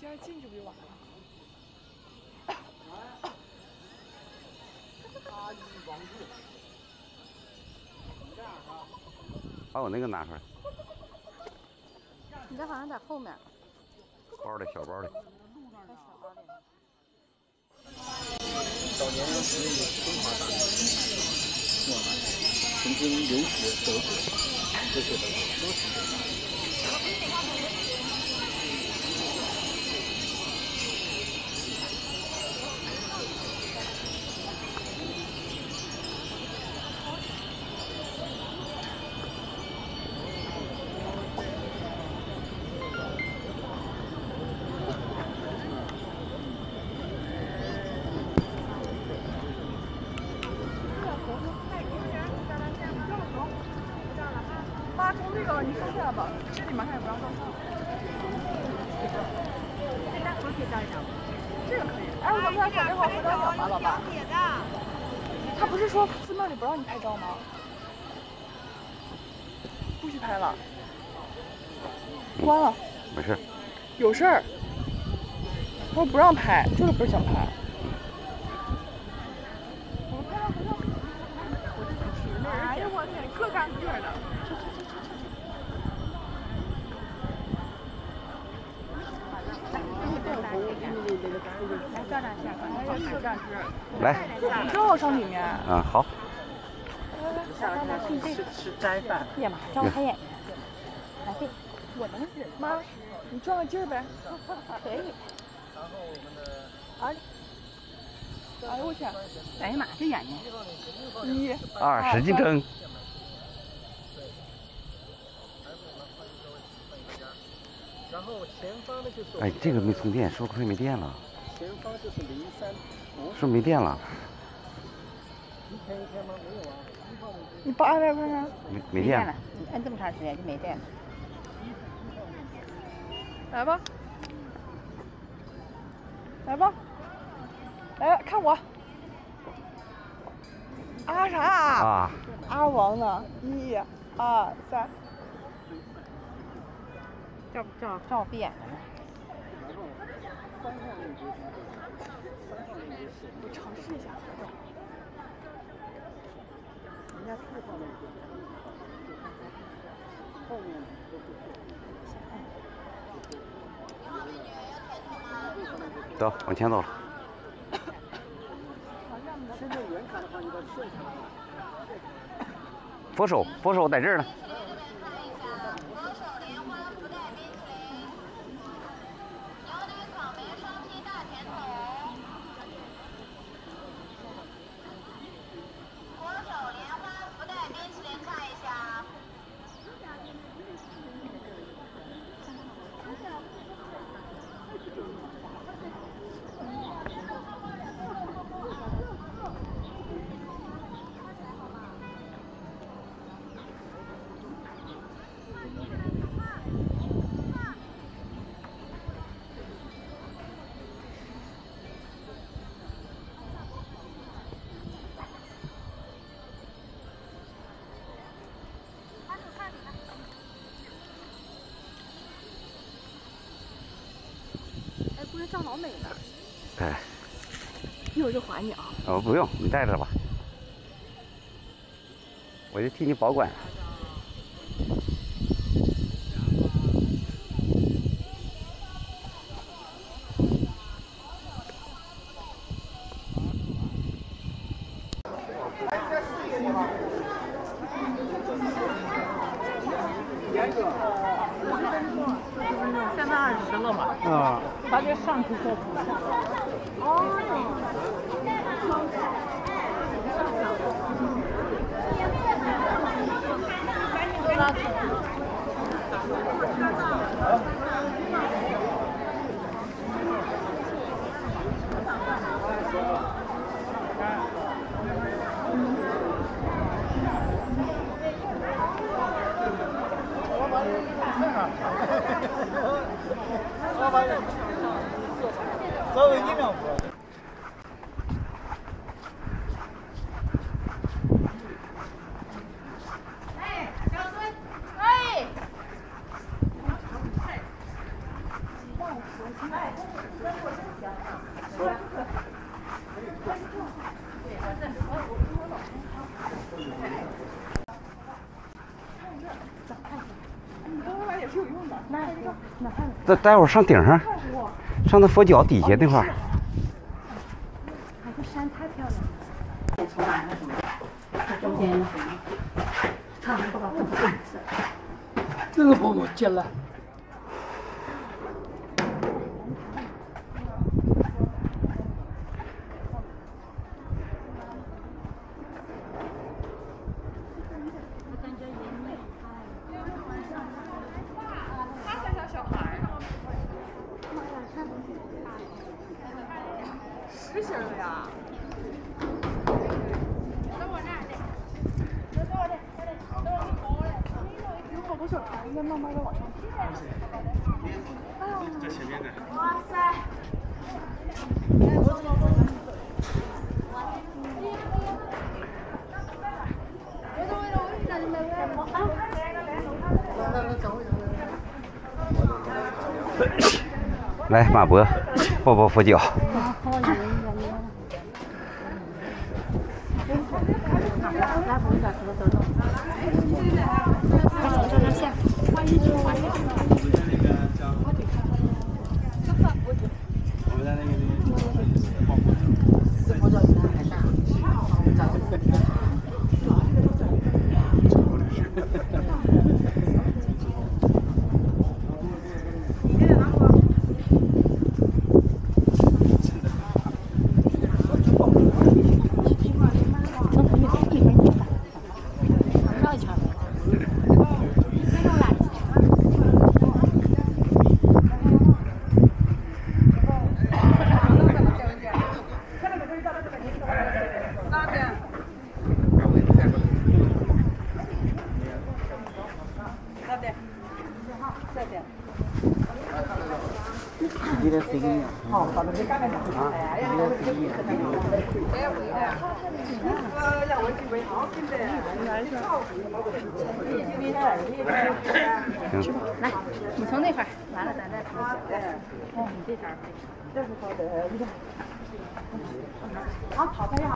那进去不就完了？把我那个拿出来。你这好像在后面。包里，小包里。早年实业中华大学，是吧？曾经留学德国，这些的都是这样。妈，从这个你收下来吧，这里面还有不让照相。这大头可以照一张吗？这个可以。哎，我们俩准备好合张影吧，老爸。他不是说寺庙里不让你拍照吗？不许拍了。关了。没事。有事儿。他说不让拍，就是不是想拍。我拍了合照。哎呀，我天，各干各的。来照张相，各干各。来，你正好上里面。嗯，好。吃斋饭。哎呀妈，照我开眼睛。来这，我能忍。妈，你转个劲儿呗。可以。然后我们的哎呦我天！哎呀妈，这眼睛。1、2使劲睁。然后前方的就是。哎，这个没充电，是不是快没电了？前方就是03。是不是没电了？一天吗？没有啊。你拔下来看看。没电了。你摁这么长时间就没电了。来吧。来吧。来看我。啊啥？啊。阿王呢？1、2、3。照我闭眼了呢。我尝试一下合照。人家4号那个，后面走，往前走了。现在原卡的话，你到现场。佛手在这儿呢。照老美了。哎。一会儿就还你啊。哦，不用，你带着吧，我就替你保管。现在20了嘛？啊。他就上去再补下。稍微1秒钟。哎，小孙。你刚才玩也是有用的。那看。待会儿上顶上，上那佛脚底下那块儿。那个山太漂亮了。中间呢？看不到。这个朋友进来。实心的呀。有好多小船在慢慢的往上走。在前面呢。哇塞！来，马博，抱抱佛脚。你的声音好，咱们这干干啥？你的声音。来，你从那块儿，完了咱再出去。哦，你这条可以。这是好的，你看。好，跑开呀。